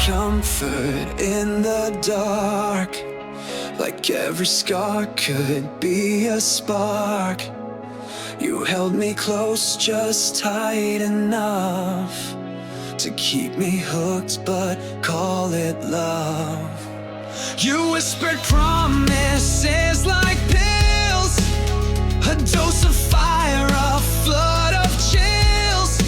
comfort in the dark, like every scar could be a spark. You held me close, just tight enough to keep me hooked, but call it love. You whispered promises like pills, a dose of fire, a flood of chills.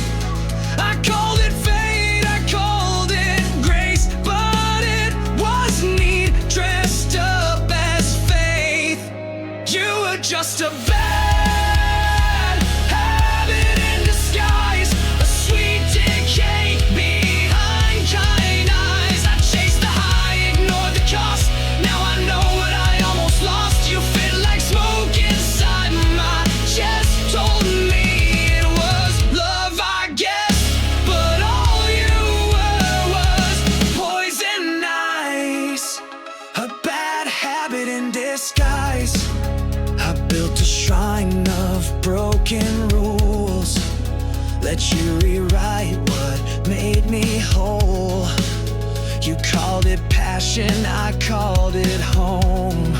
I called it fate, I called it grace, but it was need dressed up as faith. You were just a bad habit in disguise, a sweet decay behind kind eyes. I chased the high, ignored the cost. Now I know what I almost lost. You fit like smoke inside my chest, told me it was love, I guess, but all you were was poison ice, a bad habit in disguise. I built a shrine of broken rules, let you rewrite what made me whole. You called it passion, I called it home,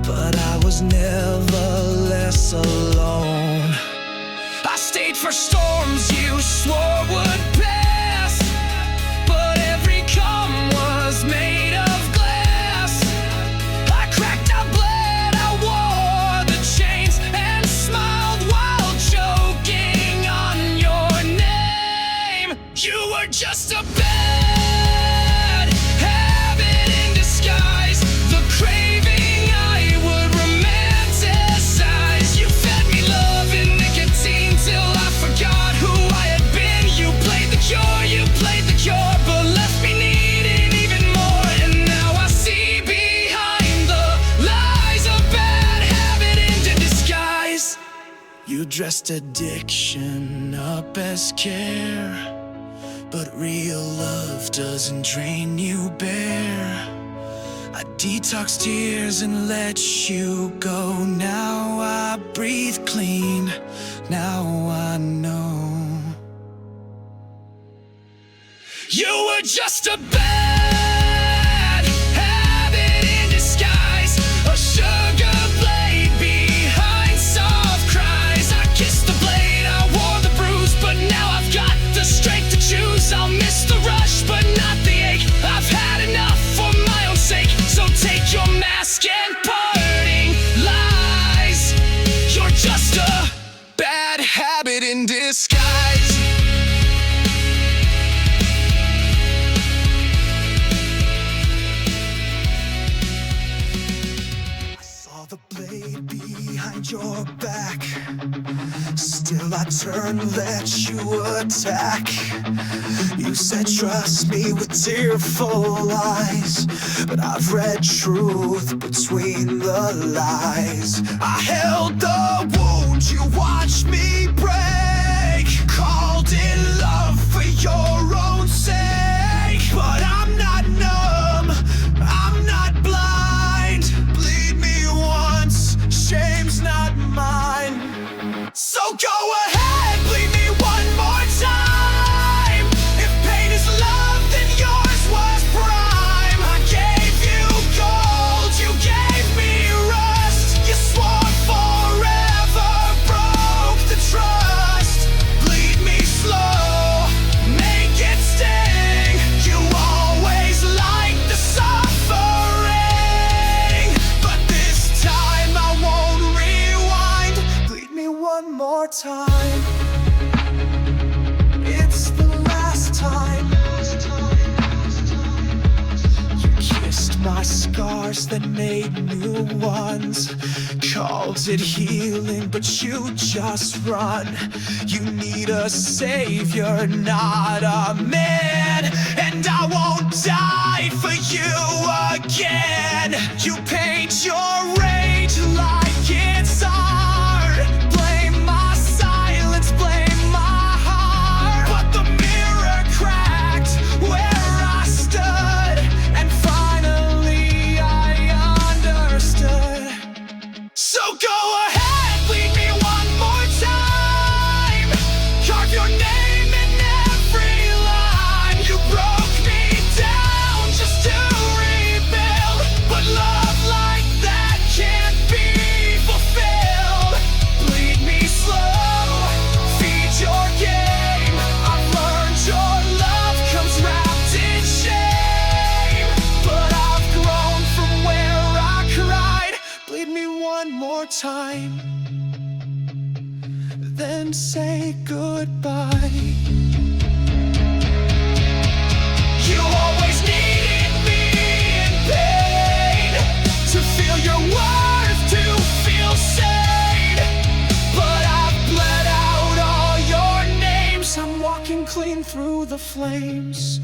but I was never less alone. I stayed for storms you swore would pass, but every calm was made of glass. I cracked, I bled, I wore the chains and smiled while choking on your name. You were just a bad habit in disguise, the craving I would romanticize. You fed me love and nicotine till I forgot who I had been. You played the cure, but left me needing even more. And now I see behind the lies, a bad habit in disguise. You dressed addiction up as care, but real love doesn't drain you bare. I detoxed tears and let you go. Now I breathe clean, now I know. You were just a bad habit in disguise, a sugar blade behind soft cries. I kissed the blade, I wore the bruise, but now I've got the strength to choose. I'll miss the rush, but not the ache. I've had enough for my own sake, so take your mask and parting lies. You're just a bad habit in disguise. I saw the blade behind your back, still I turned, let you attack. You said trust me with tearful eyes, but I've read truth between the lies. I held the wound, you watched me break, called it love for your own sake. But I'm not numb, I'm not blind. Bleed me once, shame's not mine. So go ahead, bleed me one more time. If pain is love, then yours was prime. I gave you gold, you gave me rust. You swore forever, broke the trust. Bleed me slow, make it sting. You always like the suffering, but this time I won't rewind. Bleed me one more time. It's the last time. You kissed my scars, then made new ones. Called it healing, but you just run. You need a savior, not a man. And I won't die for you again. You paint your rage like it's art. Blame my silence, blame my heart. But the mirror cracked where I stood, and finally I understood. So go ahead, bleed me one more time. Carve your name in every line. You broke me down. and say goodbye. You always needed me in pain, to feel your worth, to feel sane. But I've bled out all your names. I'm walking clean through the flames.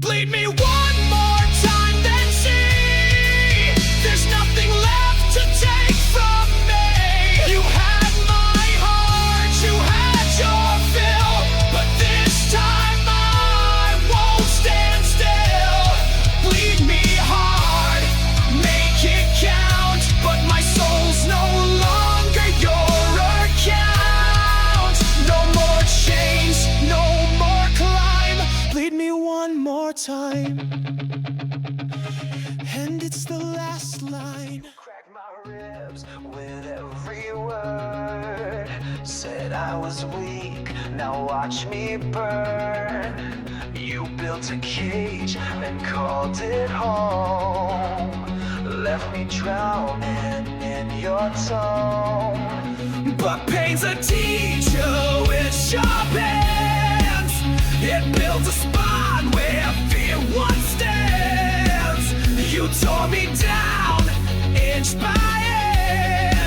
Bleed me one more time, then see there's nothing left to take from me. You had my heart, you had your fill, but this time I won't stand still. Bleed me hard, make it count, but my soul's no longer your account. No more chains, no more climb. Bleed me one more time, and it's the last line. Crack my ribs with every word. Said I was weak, now watch me burn. You built a cage and called it home. Left me drowning in your tone. But pain's a teacher with sharp hands. It builds a spot where fear once stands. You tore me down inch by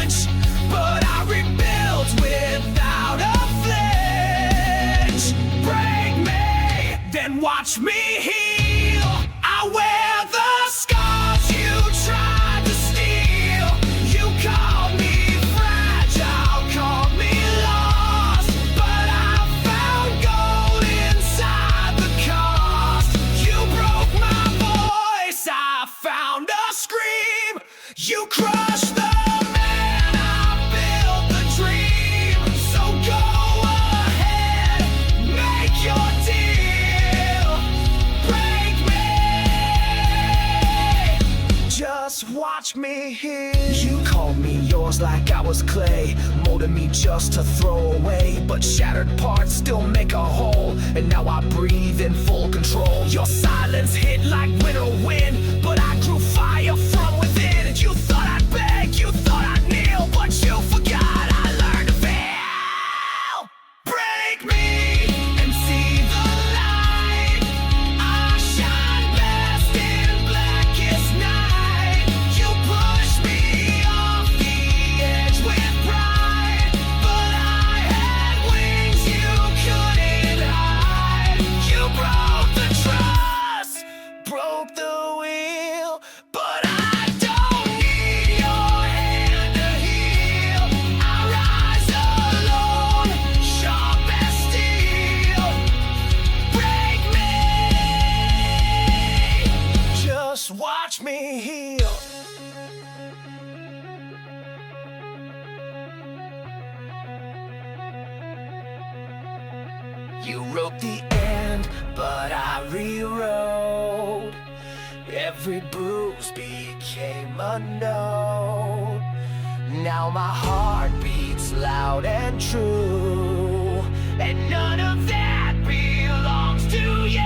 inch, but I rebuilt without a flinch. Break me, then watch me heal. I wear the scars you tried to steal. You called me fragile, called me lost, but I found gold inside the cost. You broke my voice, I found a scream. You crushed the man, I built the dream. So go ahead, make your deal. Break me, just watch me heal. You called me yours like I was clay, molded me just to throw away, but shattered parts still make a whole, and now I breathe in full control. Your silence hit like winter wind, but I grew fire from within. And you thought I'd beg, you thought I'd kneel, but you forgot I learned to feel. Break me and see the light. I shine best in blackest night. You pushed me off the edge with pride, but I had wings you couldn't hide. You broke the trust, broke the wheel, but I don't need your hand to heal. I rise alone, sharp as steel. Break me, just watch me heal. You wrote the end, but I rewrote. Every bruise became a note. Now my heart beats loud and true, and none of that belongs to you.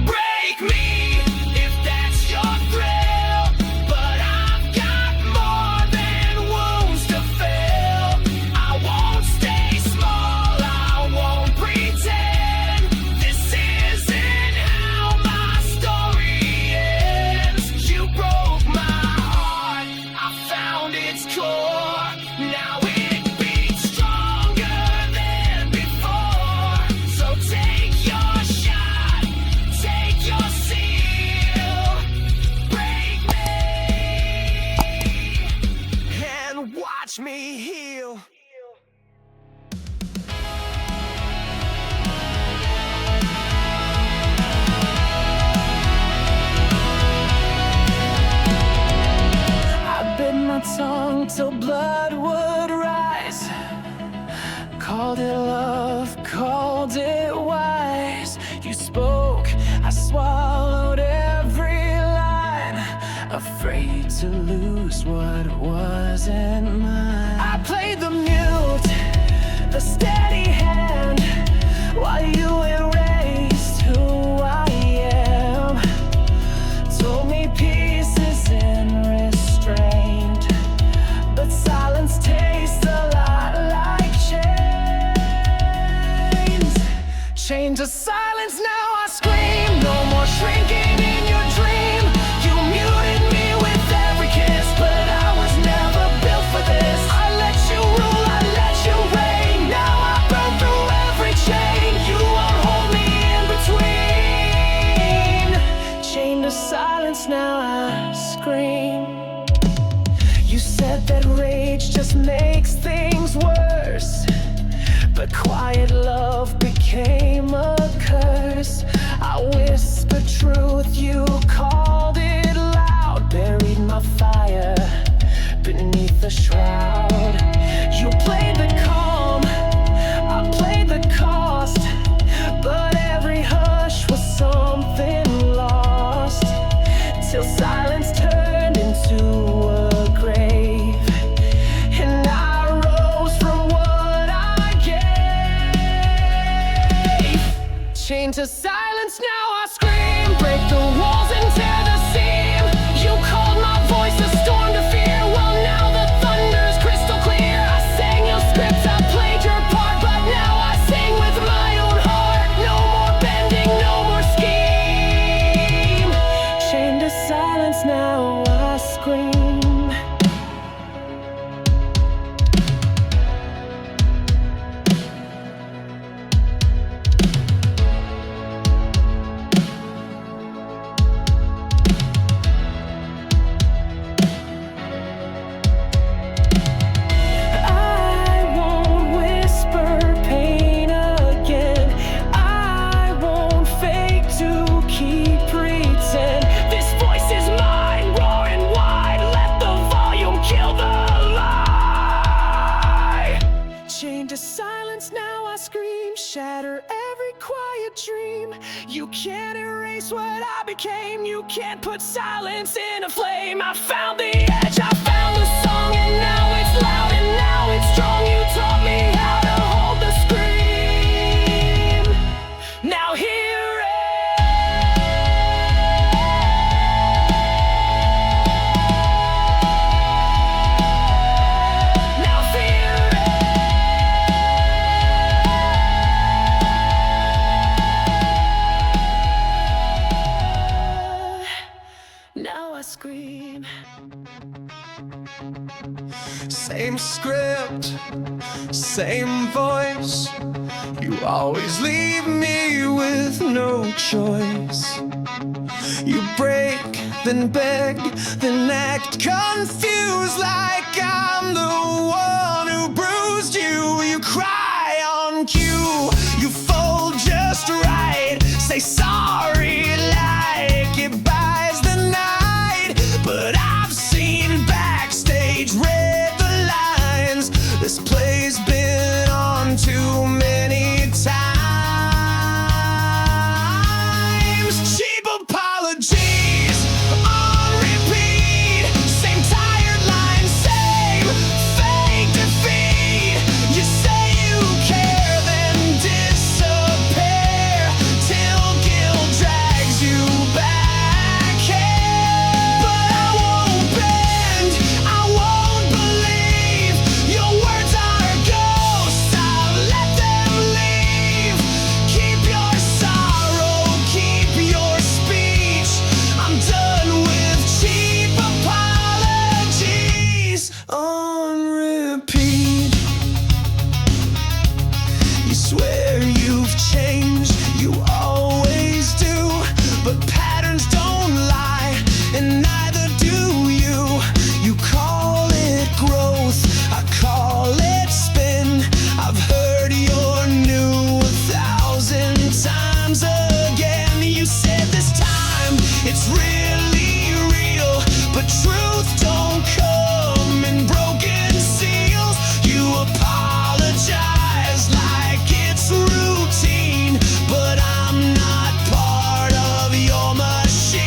Break me if that's your thrill, but I've got more than wounds to fill. I won't stay small, I won't pretend. This isn't how my story ends. You broke my heart, I found its core. Now it beats stronger than before. So take your shot, take your seal. Break me and watch me heal. I bit my tongue till blood would rise. Called it love, called it wise. You spoke, I swallowed every line, afraid to lose what wasn't mine. I played the mute, the steady hand, while you erased who I am. Told me peace is in restraint, but silence Chained to silence, now I scream. No more shrinking in your dream. You muted me with every kiss, but I was never built for this. I let you rule, I let you reign. Now I burn through every chain. You won't hold me in between. Chained to silence, now I scream. You said that rage just makes things worse, but quiet love became a curse. I whispered truth, you called it loud. Buried my fire beneath the shroud. You played the calm, I played the cost, but every hush was something lost. Till silence turned into a grave, and I rose from what I gave. Chained to silence, now I scream. Break the walls and tear the seam. You called my voice a storm to fear. Well, now the thunder's crystal clear. I sang your script, I played your part, but now I sing with my own heart. No more bending, no more scheme. Chained to silence, now I scream. Chained to silence, now I scream. Shatter every quiet dream. You can't erase what I became. You can't put silence in a flame. I found the edge, I found the song, and now it's loud and now it's strong. You taught me how to hold the scream. Now hear scream. Same script, same voice. You always leave me with no choice. You break, then beg, then act confused, like I'm the one who bruised you. You cry on cue, you fold just right. Say sorry like it buys the night. But I've seen backstage, read the lines. This play's been on too many times. Cheap apologies on repeat. Same tired line, same fake defeat. You say you care, then disappear till guilt drags you back. Swear you've changed, you always do, but patterns don't lie, and neither do you. You call it growth, I call it spin. I've heard you're new 1,000 times again. You said this time it's really real, but truth don't come in broken seals. You apologize like it's routine, but I'm not part of your machine.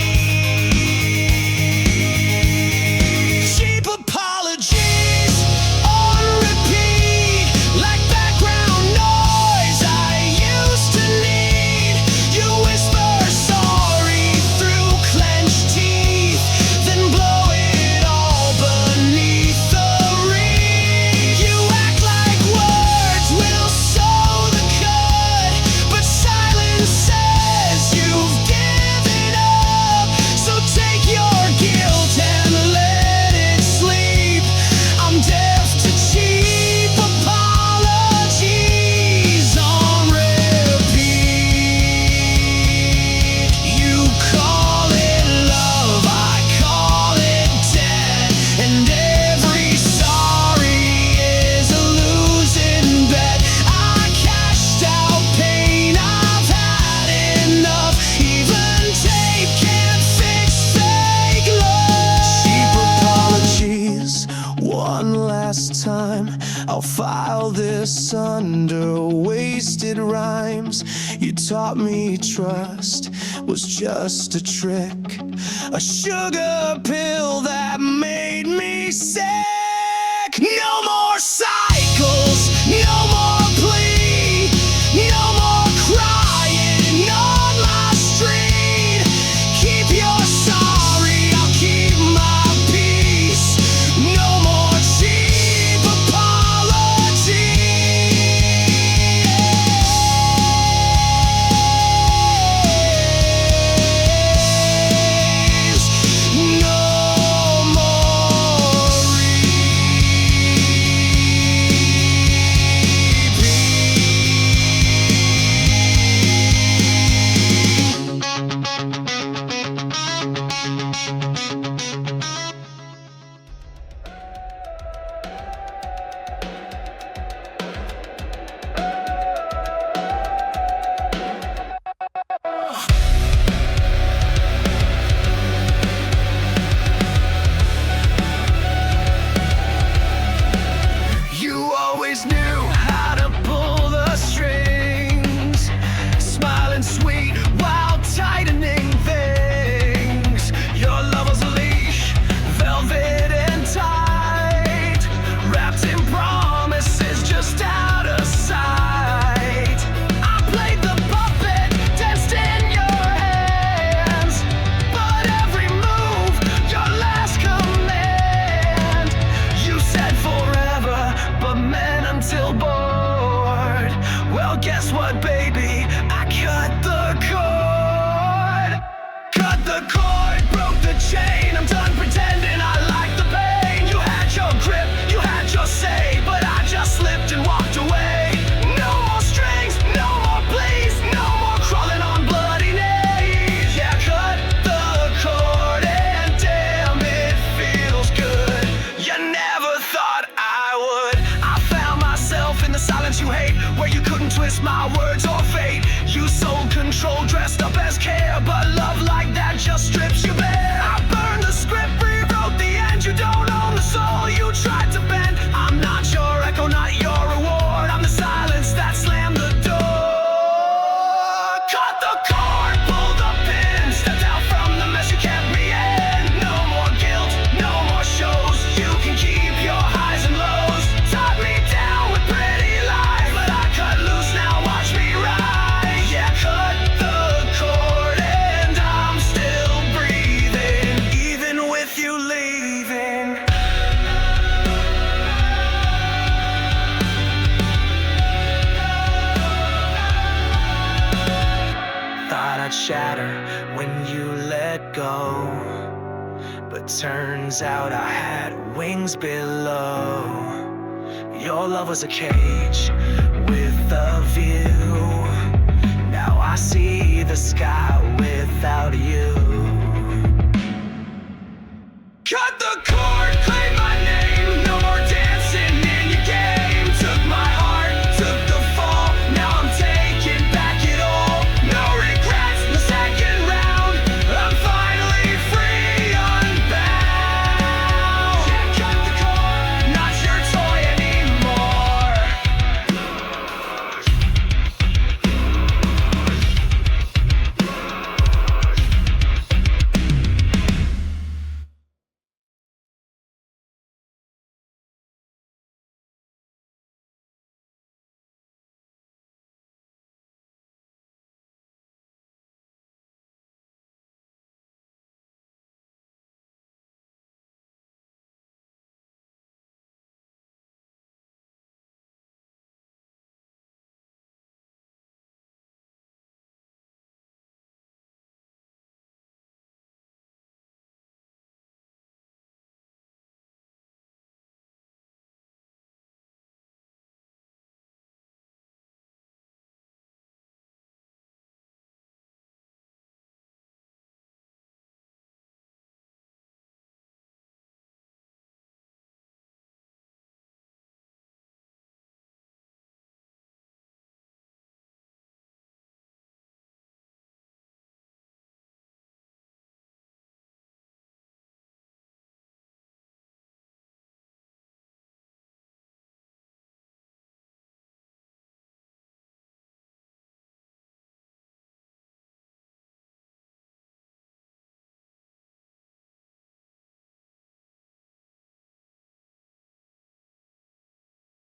bliss under wasted rhymes. You taught me trust was just a trick, a sugar pill that made me sick. No more cycles, no more plea, no more crying on my street. Keep your sorry, I'll keep my peace. No more cheap apologies. No more You always knew how to pull the strings, smiling sweet while tightening things. Your love was a leash, velvet and tight, wrapped in promises just out of sight. I played the puppet, danced in your hands, but every move, your last command. You said forever, but meant until bored. Well, guess what, baby? I cut the cord. Cut the cord, broke the chain. I'm done pretending I like the pain. You had your grip, you had your say, but I just slipped and walked away. No more strings, no more pleas, no more crawling on bloody knees. Yeah, cut the cord and damn, it feels good. You never thought I would. I found myself in the silence you hate, where you couldn't twist my words or fate. You sold control, dressed up as care, but love like that just strips you bare. I burned the script, rewrote the end. You don't own the soul you tried to bend. I'm not your echo, not your reward. I'm the silence that slammed the door. Cut the cord, pull the pin, stepped out from the mess you kept me in. No more guilt, no more shows. You can keep your highs and lows. Tied me down with pretty lies, but I cut loose, now watch me rise. Yeah, cut the cord and I'm still breathing, even with you leaving. Thought I'd shatter when you let go, but turns out I had wings below. Your love was a cage with a view. Now I see the sky without you.